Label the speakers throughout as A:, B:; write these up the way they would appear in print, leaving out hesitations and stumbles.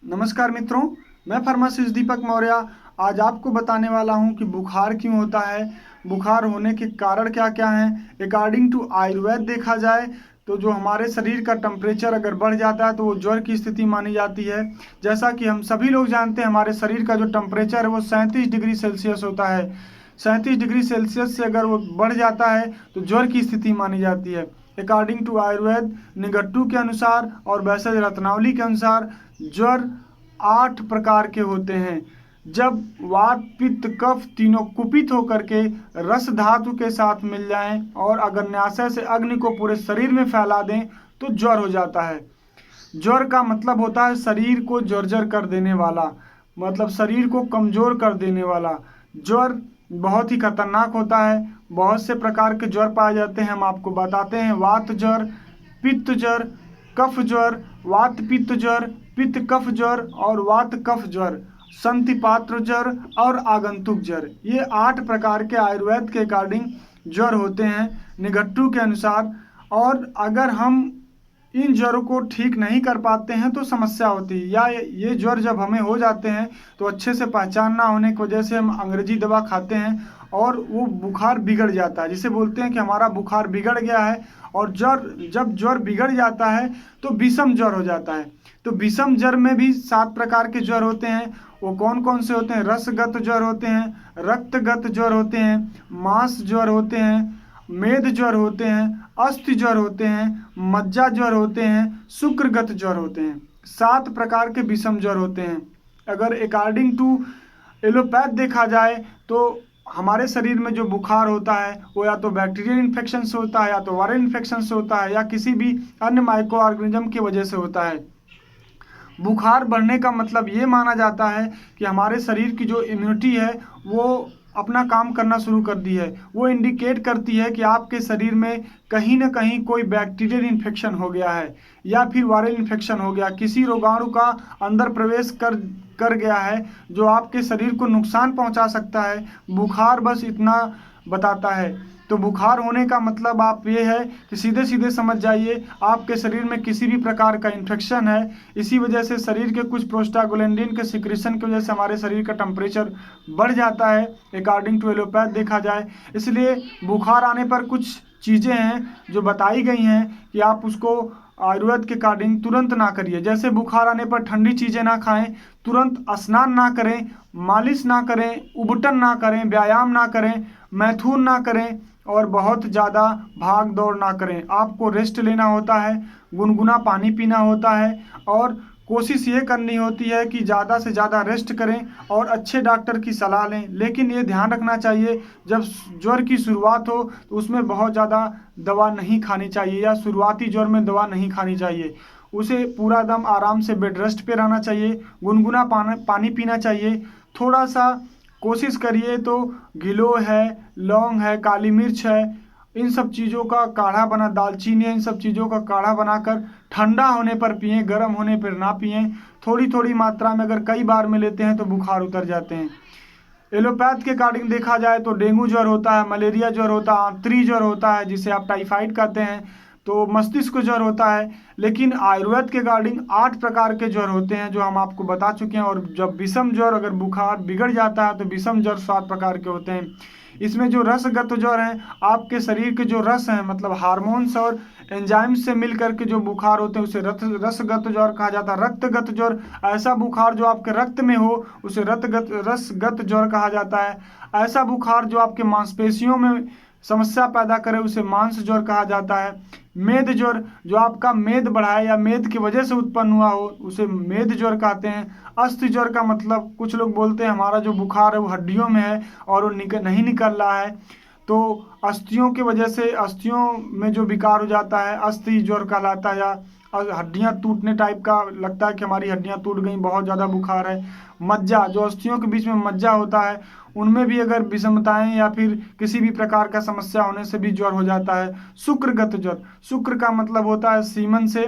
A: नमस्कार मित्रों, मैं फार्मासिस्ट दीपक मौर्य आज आपको बताने वाला हूं कि बुखार क्यों होता है, बुखार होने के कारण क्या-क्या हैं। अकॉर्डिंग टू आयुर्वेद देखा जाए तो जो हमारे शरीर का टेम्परेचर अगर बढ़ जाता है तो वो ज्वर की स्थिति मानी जाती है। जैसा कि हम सभी लोग जानते हैं, हमारे शरीर का जो टेम्परेचर है वो 37 डिग्री सेल्सियस होता है। 37 डिग्री सेल्सियस से अगर वो बढ़ जाता है तो ज्वर की स्थिति मानी जाती है। अकॉर्डिंग टू आयुर्वेद निघट्टू के अनुसार और वैसे रत्नावली के अनुसार ज्वर 8 प्रकार के होते हैं। जब वात पित्त कफ तीनों कुपित होकर के रस धातु के साथ मिल जाएं और अग्न्याशय से अग्नि को पूरे शरीर में फैला दें तो ज्वर हो जाता है। ज्वर का मतलब होता है शरीर को जर्जर कर देने वाला, मतलब शरीर को कमजोर कर देने वाला। ज्वर बहुत ही खतरनाक होता है। बहुत से प्रकार के ज्वर पाए जाते हैं, हम आपको बताते हैं। वात ज्वर, पित्त ज्वर, कफ ज्वर, वात पित्त ज्वर, पित्त कफ ज्वर और वात कफ ज्वर, संधिपात्र ज्वर और आगंतुक ज्वर। ये 8 प्रकार के आयुर्वेद के अकॉर्डिंग ज्वर होते हैं निघट्टू के अनुसार। और अगर हम इन ज्वरों को ठीक नहीं कर पाते हैं तो समस्या होती है, या ये ज्वर जब हमें हो जाते हैं तो अच्छे से पहचान ना होने की वजह से हम अंग्रेजी दवा खाते हैं और वो बुखार बिगड़ जाता है, जिसे बोलते हैं कि हमारा बुखार बिगड़ गया है। और जब ज्वर बिगड़ जाता है तो विषम ज्वर हो जाता है। तो विषम ज्वर में भी 7 प्रकार के ज्वर होते हैं। वो कौन कौन से होते हैं? रसगत ज्वर होते हैं, रक्तगत ज्वर होते हैं, मांस ज्वर होते हैं, मेद ज्वर होते हैं, अस्थि ज्वर होते हैं, मज्जा ज्वर होते हैं, शुक्रगत ज्वर होते हैं। 7 प्रकार के विषम ज्वर होते हैं। अगर अकॉर्डिंग टू एलोपैथ देखा जाए तो हमारे शरीर में जो बुखार होता है वो या तो बैक्टीरियल इन्फेक्शन से होता है, या तो वायरल इन्फेक्शन से होता है, या किसी भी अन्य माइक्रो ऑर्गेनिज्म की वजह से होता है। बुखार बढ़ने का मतलब ये माना जाता है कि हमारे शरीर की जो इम्यूनिटी है वो अपना काम करना शुरू कर दी है। वो इंडिकेट करती है कि आपके शरीर में कहीं ना कहीं कोई बैक्टीरियल इन्फेक्शन हो गया है या फिर वायरल इन्फेक्शन हो गया, किसी रोगाणु का अंदर प्रवेश कर गया है जो आपके शरीर को नुकसान पहुंचा सकता है। बुखार बस इतना बताता है। तो बुखार होने का मतलब आप ये है कि सीधे सीधे समझ जाइए आपके शरीर में किसी भी प्रकार का इन्फेक्शन है। इसी वजह से शरीर के कुछ प्रोस्टाग्लैंडिन के सिक्रेशन की वजह से हमारे शरीर का टेम्परेचर बढ़ जाता है अकॉर्डिंग टू एलोपैथ देखा जाए। इसलिए बुखार आने पर कुछ चीज़ें हैं जो बताई गई हैं कि आप उसको आयुर्वेद के अकॉर्डिंग तुरंत ना करिए। जैसे बुखार आने पर ठंडी चीज़ें ना खाएं, तुरंत स्नान ना करें, मालिश ना करें, उबटन ना करें, व्यायाम ना करें, मैथुन ना करें और बहुत ज़्यादा भाग दौड़ ना करें। आपको रेस्ट लेना होता है, गुनगुना पानी पीना होता है और कोशिश ये करनी होती है कि ज़्यादा से ज़्यादा रेस्ट करें और अच्छे डॉक्टर की सलाह लें। लेकिन ये ध्यान रखना चाहिए जब ज्वर की शुरुआत हो तो उसमें बहुत ज़्यादा दवा नहीं खानी चाहिए, या शुरुआती ज्वर में दवा नहीं खानी चाहिए। उसे पूरा दम आराम से बेड रेस्ट पे रहना चाहिए, गुनगुना पानी पीना चाहिए। थोड़ा सा कोशिश करिए तो गिलो है, लौंग है, काली मिर्च है, इन सब चीज़ों का काढ़ा बना, दालचीनी है, इन सब चीज़ों का काढ़ा बनाकर ठंडा होने पर पिएं, गर्म होने पर ना पिएं। थोड़ी थोड़ी मात्रा में अगर कई बार में लेते हैं तो बुखार उतर जाते हैं। एलोपैथ के अकॉर्डिंग देखा जाए तो डेंगू ज्वर होता है, मलेरिया ज्वर होता है, आंत्री ज्वर होता है जिसे आप टाइफाइड कहते हैं, तो मस्तिष्क ज्वर होता है। लेकिन आयुर्वेद के अकॉर्डिंग 8 प्रकार के ज्वर होते हैं जो हम आपको बता चुके हैं। और जब विषम ज्वर अगर बुखार बिगड़ जाता है तो विषम ज्वर 7 प्रकार के होते हैं। इसमें जो रसगत ज्वर है, आपके शरीर के जो रस हैं, मतलब हार्मोन्स और एंजाइम्स से मिलकर के जो बुखार होते हैं उसे रसगत ज्वर कहा जाता है। रक्तगत ज्वर, ऐसा बुखार जो आपके रक्त में हो उसे रसगत ज्वर कहा जाता है। ऐसा बुखार जो आपके मांसपेशियों में समस्या पैदा करे उसे मांस ज्वर कहा जाता है। मेद ज्वर, जो आपका मेद बढ़ाए या मेद की वजह से उत्पन्न हुआ हो उसे मेद ज्वर कहते हैं। अस्थि ज्वर का मतलब कुछ लोग बोलते हैं हमारा जो बुखार है वो हड्डियों में है और वो नहीं निकल रहा है, तो अस्थियों की वजह से अस्थियों में जो विकार हो जाता है अस्थि ज्वर कहलाता है। या हड्डियां टूटने टाइप का लगता है कि हमारी हड्डियां टूट गई, बहुत ज़्यादा बुखार है। मज्जा, जो अस्थियों के बीच में मज्जा होता है उनमें भी अगर विषमताएं या फिर किसी भी प्रकार का समस्या होने से भी ज्वर हो जाता है। शुक्रगत ज्वर, शुक्र का मतलब होता है सीमन से,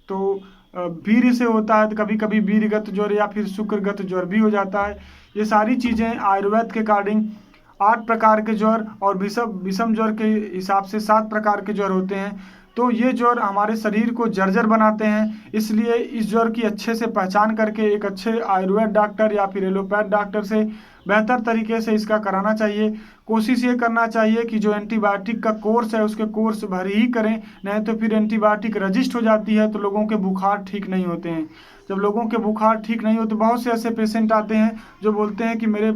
A: तो वीर्य से होता है, तो कभी कभी वीर्यगत ज्वर या फिर शुक्रगत ज्वर भी हो जाता है। ये सारी चीज़ें आयुर्वेद के अकॉर्डिंग 8 प्रकार के ज्वर और विषम ज्वर के हिसाब से 7 प्रकार के ज्वर होते हैं। तो ये ज्वर हमारे शरीर को जर्जर बनाते हैं। इसलिए इस ज्वर की अच्छे से पहचान करके एक अच्छे आयुर्वेद डॉक्टर या फिर एलोपैथ डॉक्टर से बेहतर तरीके से इसका कराना चाहिए। कोशिश ये करना चाहिए कि जो एंटीबायोटिक का कोर्स है उसके कोर्स भर ही करें, नहीं तो फिर एंटीबायोटिक रजिस्ट हो जाती है तो लोगों के बुखार ठीक नहीं होते हैं। जब लोगों के बुखार ठीक नहीं होते, बहुत से ऐसे पेशेंट आते हैं जो बोलते हैं कि मेरे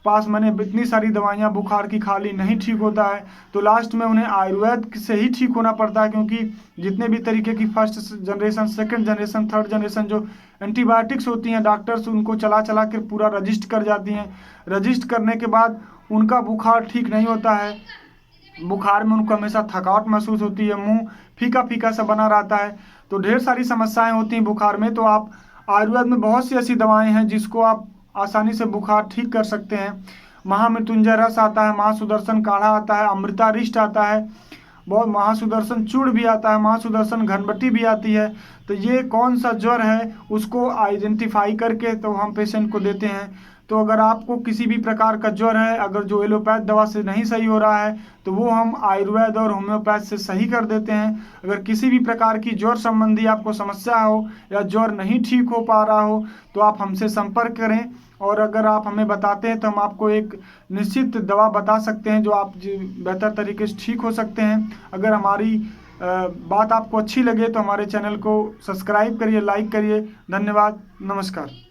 A: पास मैंने इतनी सारी दवाइयाँ बुखार की खा ली, नहीं ठीक होता है, तो लास्ट में उन्हें आयुर्वेद से ही ठीक होना पड़ता है। क्योंकि जितने भी तरीके की first generation, second generation, third generation जो एंटीबायोटिक्स होती हैं, डॉक्टर्स उनको चला चला कर पूरा रजिस्ट कर जाती हैं। रजिस्ट करने के बाद उनका बुखार ठीक नहीं होता है। बुखार में उनको हमेशा थकावट महसूस होती है, मुंह फीका फीका सा बना रहता है। तो ढेर सारी समस्याएं होती हैं बुखार में। तो आप आयुर्वेद में बहुत सी ऐसी दवाएं हैं जिसको आप आसानी से बुखार ठीक कर सकते हैं। महामृत्युंजय रस आता है, महासुदर्शन काढ़ा आता है, अमृतारिष्ट आता है, बहुत महासुदर्शन चूर्ण भी आता है, महासुदर्शन घनबटी भी आती है। तो ये कौन सा ज्वर है उसको आइडेंटिफाई करके तो हम पेशेंट को देते हैं। तो अगर आपको किसी भी प्रकार का ज्वर है, अगर जो एलोपैथ दवा से नहीं सही हो रहा है, तो वो हम आयुर्वेद और होम्योपैथ से सही कर देते हैं। अगर किसी भी प्रकार की ज्वर संबंधी आपको समस्या हो या ज्वर नहीं ठीक हो पा रहा हो तो आप हमसे संपर्क करें, और अगर आप हमें बताते हैं तो हम आपको एक निश्चित दवा बता सकते हैं जो आप बेहतर तरीके से ठीक हो सकते हैं। अगर हमारी बात आपको अच्छी लगे तो हमारे चैनल को सब्सक्राइब करिए, लाइक करिए। धन्यवाद, नमस्कार।